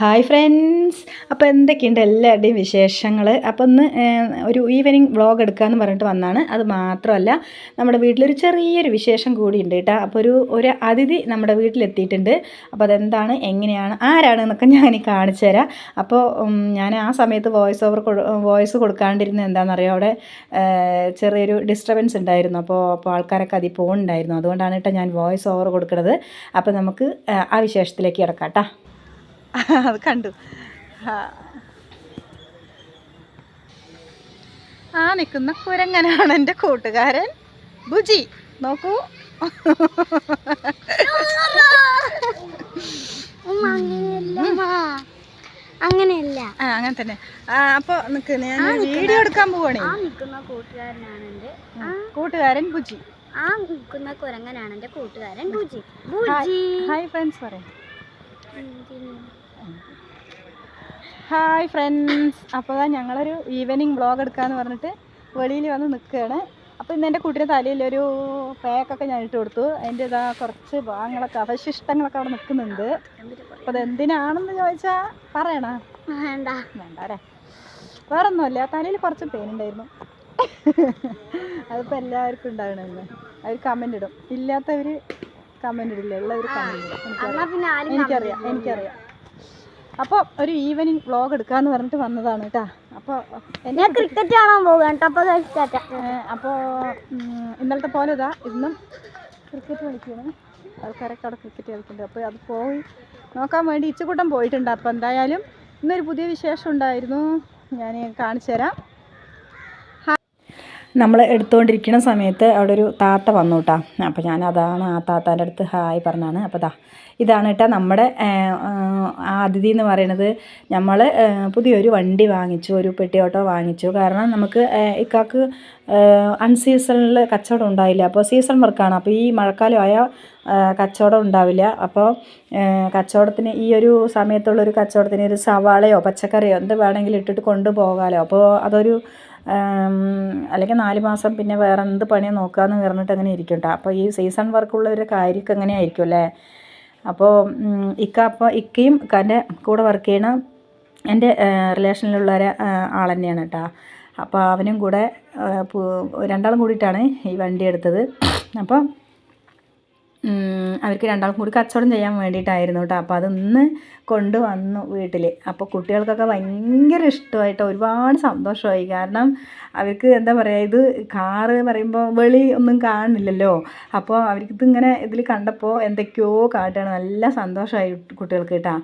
Hi friends, അപ്പോൾ എന്തൊക്കെയുണ്ട് എല്ലാവരുടെയും വിശേഷങ്ങൾ. അപ്പോൾ ഇന്ന് ഒരു ഈവനിങ് വ്ളോഗ് എടുക്കാമെന്ന് പറഞ്ഞിട്ട് വന്നാണ്. അത് മാത്രമല്ല, നമ്മുടെ വീട്ടിലൊരു ചെറിയൊരു വിശേഷം കൂടിയുണ്ട് കേട്ടോ. അപ്പോൾ ഒരു അതിഥി നമ്മുടെ വീട്ടിലെത്തിയിട്ടുണ്ട്. അപ്പോൾ അതെന്താണ്, എങ്ങനെയാണ്, ആരാണ് എന്നൊക്കെ ഞാൻ കാണിച്ചു തരാം. അപ്പോൾ ഞാൻ ആ സമയത്ത് വോയിസ് കൊടുക്കാണ്ടിരുന്നത് എന്താണെന്നറിയാം, അവിടെ ചെറിയൊരു ഡിസ്റ്റർബൻസ് ഉണ്ടായിരുന്നു. അപ്പോൾ ആൾക്കാരൊക്കെ അതിൽ പോകുന്നുണ്ടായിരുന്നു. അതുകൊണ്ടാണ് കേട്ടോ ഞാൻ വോയിസ് ഓവർ കൊടുക്കുന്നത്. അപ്പോൾ നമുക്ക് ആ വിശേഷത്തിലേക്ക് കിടക്കാം കേട്ടോ. അത് കണ്ടു. ആ നിൽക്കുന്ന കുരങ്ങനാണ് എൻ്റെ കൂട്ടുകാരൻ ബുജി. നോക്കൂ. അങ്ങനെയല്ല, അങ്ങനെ തന്നെ. അപ്പൊ നിക്ക്, ഞാൻ വീഡിയോ എടുക്കാൻ പോവാണേ. കൂട്ടുകാരൻ ബുജി. ആ നിൽക്കുന്ന കുരങ്ങനാണ് എൻ്റെ കൂട്ടുകാരൻ ബുജി. ഹായ് ഫ്രണ്ട്സ് പറയാം. ഹായ് ഫ്രണ്ട്സ്, അപ്പോൾ ഞങ്ങളൊരു ഈവനിങ് വ്ളോഗ് എടുക്കാമെന്ന് പറഞ്ഞിട്ട് വെളിയിൽ വന്ന് നിൽക്കുകയാണ്. അപ്പോൾ ഇന്ന് എൻ്റെ കുട്ടിയുടെ തലയിലൊരു പാക്കൊക്കെ ഞാൻ ഇട്ട് കൊടുത്തു. അതിൻ്റെ ഇതാ കുറച്ച് ഭാഗങ്ങളൊക്കെ അവശിഷ്ടങ്ങളൊക്കെ അവിടെ നിൽക്കുന്നുണ്ട്. അപ്പോൾ അതെന്തിനാണെന്ന് ചോദിച്ചാൽ പറയണോ? വേണ്ട അല്ലേ, വേറൊന്നുമല്ല, തലയിൽ കുറച്ച് പെയിൻ ഉണ്ടായിരുന്നു. അതിപ്പോൾ എല്ലാവർക്കും ഉണ്ടാകണമെന്ന് അവർ കമൻ്റ് ഇടും. ഇല്ലാത്തവർ കമൻ്റ് ഇടില്ല, ഉള്ളവർ കമൻ്റ് ഇടും. എനിക്കറിയാം. അപ്പോൾ ഒരു ഈവനിങ് വ്ളോഗ് എടുക്കാമെന്ന് പറഞ്ഞിട്ട് വന്നതാണ് കേട്ടോ. അപ്പോൾ ഞാൻ ക്രിക്കറ്റ് കാണാൻ പോകാം. അപ്പോൾ ഇന്നലത്തെ പോലെ ഇതാ ഇന്നും ക്രിക്കറ്റ് കളിക്കുകയാണ്. ആൾക്കാരൊക്കെ അവിടെ ക്രിക്കറ്റ് കളിക്കുന്നുണ്ട്. അപ്പോൾ അത് പോയി നോക്കാൻ വേണ്ടി ഇച്ചുകൂട്ടം പോയിട്ടുണ്ട്. അപ്പോൾ എന്തായാലും ഇന്നൊരു പുതിയ വിശേഷം ഉണ്ടായിരുന്നു, ഞാൻ കാണിച്ചു തരാം. നമ്മൾ എടുത്തുകൊണ്ടിരിക്കുന്ന സമയത്ത് അവിടെ ഒരു താത്ത വന്നു കേട്ടോ. അപ്പോൾ അതാണ് ആ താത്താൻ്റെ അടുത്ത് ഹായ് പറഞ്ഞാണ്. അപ്പോൾ ഇതാണ് കേട്ടോ നമ്മുടെ അതിഥി എന്ന് പറയുന്നത്. നമ്മൾ പുതിയൊരു വണ്ടി വാങ്ങിച്ചു, ഒരു പെട്ടി ഓട്ടോ വാങ്ങിച്ചു. കാരണം നമുക്ക് ഇക്കാക്ക് അൺസീസണിൽ കച്ചവടം ഉണ്ടായില്ല. അപ്പോൾ സീസൺ വർക്കാണ്. അപ്പോൾ ഈ മഴക്കാലമായ കച്ചവടം ഉണ്ടാവില്ല. അപ്പോൾ കച്ചവടത്തിന് ഈ ഒരു സമയത്തുള്ളൊരു കച്ചവടത്തിന് ഒരു സവാളയോ പച്ചക്കറിയോ എന്ത് വേണമെങ്കിലും ഇട്ടിട്ട് കൊണ്ടുപോകാമല്ലോ. അപ്പോൾ അതൊരു അല്ലെങ്കിൽ 4 മാസം പിന്നെ വേറെ എന്ത് പണിയാണ് നോക്കാമെന്ന് പറഞ്ഞിട്ട് അങ്ങനെ ഇരിക്കും കേട്ടോ. അപ്പോൾ ഈ സീസൺ വർക്കുള്ള ഒരു കാര്യമൊക്കെ അങ്ങനെ ആയിരിക്കും അല്ലേ. അപ്പോൾ ഇക്കയും ഇക്കാൻ്റെ കൂടെ വർക്ക് ചെയ്യണ എൻ്റെ റിലേഷനിലുള്ള ആൾ തന്നെയാണ് കേട്ടോ. അപ്പോൾ അവനും കൂടെ രണ്ടാളും കൂടിയിട്ടാണ് ഈ വണ്ടി എടുത്തത്. അപ്പോൾ അവർക്ക് രണ്ടാൾക്കും കൂടി കച്ചവടം ചെയ്യാൻ വേണ്ടിയിട്ടായിരുന്നു കേട്ടോ. അപ്പോൾ അതൊന്ന് കൊണ്ടുവന്നു വീട്ടിൽ. അപ്പോൾ കുട്ടികൾക്കൊക്കെ ഭയങ്കര ഇഷ്ടമായിട്ട് ഒരുപാട് സന്തോഷമായി. കാരണം അവർക്ക് എന്താ പറയുക, ഇത് കാറ് പറയുമ്പോൾ വെളി ഒന്നും കാണില്ലല്ലോ. അപ്പോൾ അവർക്കിത് ഇങ്ങനെ ഇതിൽ കണ്ടപ്പോൾ എന്തൊക്കെയോ കാട്ടുകയാണ്. നല്ല സന്തോഷമായി കുട്ടികൾക്ക് കേട്ടോ.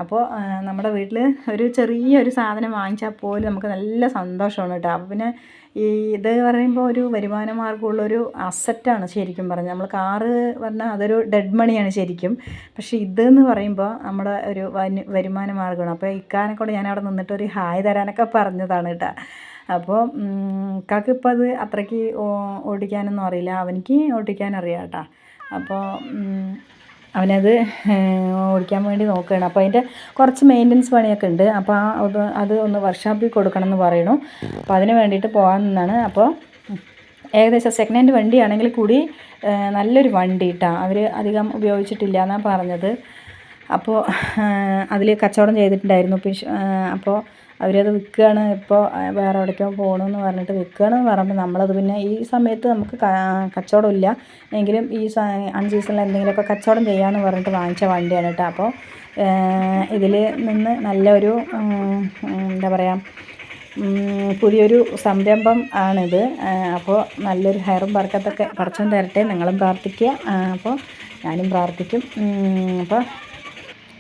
അപ്പോൾ നമ്മുടെ വീട്ടിൽ ഒരു ചെറിയൊരു സാധനം വാങ്ങിച്ചാൽ പോലും നമുക്ക് നല്ല സന്തോഷമാണ് കേട്ടോ. അപ്പോൾ പിന്നെ ഇത് പറയുമ്പോൾ ഒരു വരുമാന മാർഗ്ഗമുള്ളൊരു അസറ്റാണ് ശരിക്കും പറഞ്ഞാൽ. നമ്മൾ കാറ് പറഞ്ഞാൽ അതൊരു ഡെഡ് മണിയാണ് ശരിക്കും. പക്ഷേ ഇതെന്ന് പറയുമ്പോൾ നമ്മുടെ ഒരു വരുമാന മാർഗ്ഗമാണ്. അപ്പോൾ ഇക്കാനെ കൊണ്ട് ഞാൻ അവിടെ നിന്നിട്ട് ഒരു ഹായ് തരാനൊക്കെ പറഞ്ഞതാണ് കേട്ടോ. അപ്പോൾ ഇക്കാക്ക് ഇപ്പോൾ അത് അത്രയ്ക്ക് ഓടിക്കാനൊന്നും അറിയില്ല, അവനിക്ക് ഓടിക്കാൻ അറിയാം കേട്ടോ. അപ്പോൾ അവനത് ഓടിക്കാൻ വേണ്ടി നോക്കുകയാണ്. അപ്പോൾ അതിൻ്റെ കുറച്ച് മെയിൻ്റനൻസ് പണിയൊക്കെ ഉണ്ട്. അപ്പോൾ അത് ഒന്ന് വർക്ക്ഷോപ്പിൽ കൊടുക്കണം എന്ന് പറയണു. അപ്പോൾ അതിന് വേണ്ടിയിട്ട് പോകാൻ നിന്നാണ്. അപ്പോൾ ഏകദേശം സെക്കൻഡ് ഹാൻഡ് വണ്ടിയാണെങ്കിൽ കൂടി നല്ലൊരു വണ്ടി കേട്ടോ. അവർ അധികം ഉപയോഗിച്ചിട്ടില്ല എന്നാണ് പറഞ്ഞത്. അപ്പോൾ അതിൽ കച്ചവടം ചെയ്തിട്ടുണ്ടായിരുന്നു. അപ്പോൾ അവരത് വിൽക്കുകയാണ്. ഇപ്പോൾ വേറെ എവിടേക്കോ പോകണമെന്ന് പറഞ്ഞിട്ട് വിൽക്കുകയാണെന്ന് പറയുമ്പോൾ നമ്മളത് പിന്നെ ഈ സമയത്ത് നമുക്ക് കച്ചവടമില്ല എങ്കിലും ഈ അൺസീസണിൽ എന്തെങ്കിലുമൊക്കെ കച്ചവടം ചെയ്യാമെന്ന് പറഞ്ഞിട്ട് വാങ്ങിച്ച വണ്ടിയാണ് കേട്ടോ. അപ്പോൾ ഇതിൽ നിന്ന് നല്ലൊരു എന്താ പറയുക, പുതിയൊരു സംരംഭം ആണിത്. അപ്പോൾ നല്ലൊരു ഹെയറും ബർക്കത്തൊക്കെ പടച്ചോൻ തരട്ടെ, നിങ്ങളും പ്രാർത്ഥിക്കുക. അപ്പോൾ ഞാനും പ്രാർത്ഥിക്കും.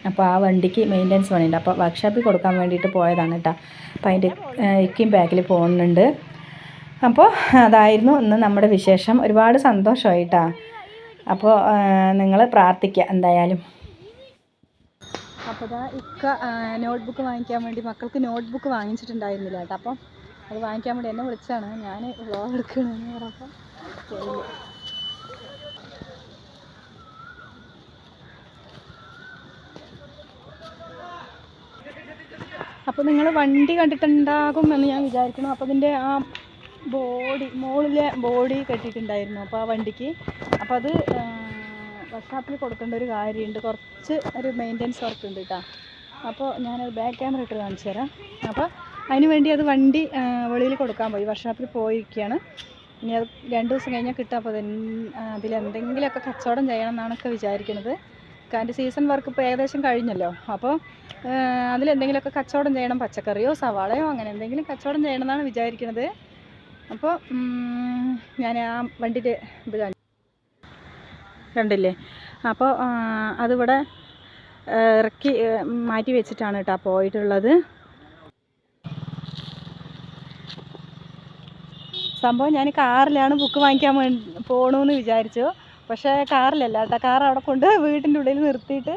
അപ്പോൾ ആ വണ്ടിക്ക് മെയിൻ്റനൻസ് പണിയുണ്ട്. അപ്പോൾ വർക്ക്ഷോപ്പിൽ കൊടുക്കാൻ വേണ്ടിയിട്ട് പോയതാണ് കേട്ടോ. അപ്പോൾ അതിൻ്റെ ഇക്കയും ബാക്കിൽ പോകുന്നുണ്ട്. അപ്പോൾ അതായിരുന്നു ഇന്ന് നമ്മുടെ വിശേഷം. ഒരുപാട് സന്തോഷമായിട്ടാ. അപ്പോൾ നിങ്ങൾ പ്രാർത്ഥിക്കുക എന്തായാലും. അപ്പോൾ ഇക്ക നോട്ട്ബുക്ക് വാങ്ങിക്കാൻ വേണ്ടി മക്കൾക്ക് നോട്ട്ബുക്ക് വാങ്ങിച്ചിട്ടുണ്ടായിരുന്നില്ല കേട്ടോ. അപ്പോൾ അത് വാങ്ങിക്കാൻ വേണ്ടി എന്നെ വിളിച്ചാണ്. ഞാൻ വ്ളോഗ് എടുക്കണമെന്ന് പറഞ്ഞപ്പോൾ ശരി. അപ്പോൾ നിങ്ങൾ വണ്ടി കണ്ടിട്ടുണ്ടാകും എന്ന് ഞാൻ വിചാരിക്കുന്നു. അപ്പോൾ അതിൻ്റെ ആ മുകളിലെ ബോഡി കെട്ടിയിട്ടുണ്ടായിരുന്നു അപ്പോൾ ആ വണ്ടിക്ക്. അപ്പോൾ അത് വർക്ക്ഷോപ്പിൽ കൊടുക്കേണ്ട ഒരു കാര്യമുണ്ട്, കുറച്ച് ഒരു മെയിൻ്റനൻസ് വർക്ക് ഉണ്ട് കേട്ടോ. അപ്പോൾ ഞാനത് ബാക്ക് ക്യാമറ ഇട്ട് കാണിച്ചു തരാം. അപ്പോൾ അതിന് വേണ്ടി അത് വണ്ടി വെളിയിൽ കൊടുക്കാൻ പോയി, വർക്ക്ഷോപ്പിൽ പോയിരിക്കുകയാണ്. ഇനി അത് 2 ദിവസം കഴിഞ്ഞാൽ കിട്ടും. അപ്പോൾ അതിലെന്തെങ്കിലുമൊക്കെ കച്ചവടം ചെയ്യണം എന്നാണൊക്കെ വിചാരിക്കുന്നത്. അതിൻ്റെ സീസൺ വർക്ക് ഇപ്പോൾ ഏകദേശം കഴിഞ്ഞല്ലോ. അപ്പോൾ അതിലെന്തെങ്കിലുമൊക്കെ കച്ചവടം ചെയ്യണം, പച്ചക്കറിയോ സവാളയോ അങ്ങനെ എന്തെങ്കിലും കച്ചവടം ചെയ്യണം എന്നാണ് വിചാരിക്കുന്നത്. അപ്പോൾ ഞാൻ ആ വണ്ടിൻ്റെ ഇത് കണ്ടില്ലേ. അപ്പോൾ അതിവിടെ ഇറക്കി മാറ്റി വെച്ചിട്ടാണ് കേട്ടോ പോയിട്ടുള്ളത്. സംഭവം ഞാൻ കാറിലാണ് ബുക്ക് വാങ്ങിക്കാൻ പോകണമെന്ന് വിചാരിച്ചു. പക്ഷേ കാറിലല്ല കേട്ടോ, കാർ അവിടെ കൊണ്ട് വീട്ടിൻ്റെ ഉള്ളിൽ നിർത്തിയിട്ട്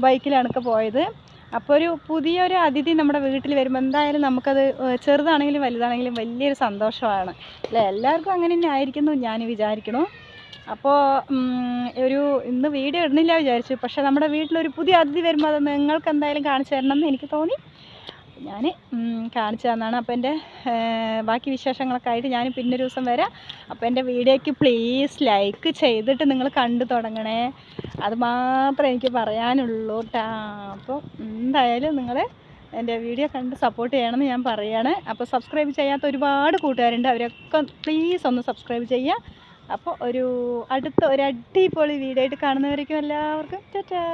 ബൈക്കിലാണൊക്കെ പോയത്. അപ്പോൾ ഒരു പുതിയൊരു അതിഥി നമ്മുടെ വീട്ടിൽ വരുമ്പോൾ എന്തായാലും നമുക്കത് ചെറുതാണെങ്കിലും വലുതാണെങ്കിലും വലിയൊരു സന്തോഷമാണ് അല്ലേ. എല്ലാവർക്കും അങ്ങനെ തന്നെ ആയിരിക്കുന്നു ഞാൻ വിചാരിക്കണു. അപ്പോൾ ഇന്ന് വീഡിയോ ഇടുന്നില്ല വിചാരിച്ചു. പക്ഷേ നമ്മുടെ വീട്ടിലൊരു പുതിയ അതിഥി വരുമ്പോൾ അത് നിങ്ങൾക്ക് എന്തായാലും കാണിച്ചു തരണം എന്ന് എനിക്ക് തോന്നി. ഞാൻ കാണിച്ചു തന്നാണ്. അപ്പോൾ എൻ്റെ ബാക്കി വിശേഷങ്ങളൊക്കെ ആയിട്ട് ഞാൻ പിന്നൊരു ദിവസം വരാം. അപ്പോൾ എൻ്റെ വീഡിയോയ്ക്ക് പ്ലീസ് ലൈക്ക് ചെയ്തിട്ട് നിങ്ങൾ കണ്ടു തുടങ്ങണേ. അത് മാത്രമേ എനിക്ക് പറയാനുള്ളൂ കേട്ടോ. അപ്പോൾ എന്തായാലും നിങ്ങൾ എൻ്റെ വീഡിയോ കണ്ട് സപ്പോർട്ട് ചെയ്യണമെന്ന് ഞാൻ പറയുകയാണ്. അപ്പോൾ സബ്സ്ക്രൈബ് ചെയ്യാത്ത ഒരുപാട് കൂട്ടുകാരുണ്ട്, അവരൊക്കെ പ്ലീസ് ഒന്ന് സബ്സ്ക്രൈബ് ചെയ്യുക. അപ്പോൾ ഒരു അടിപൊളി വീഡിയോ ആയിട്ട് കാണുന്നവരേക്കും എല്ലാവർക്കും ടാറ്റാ.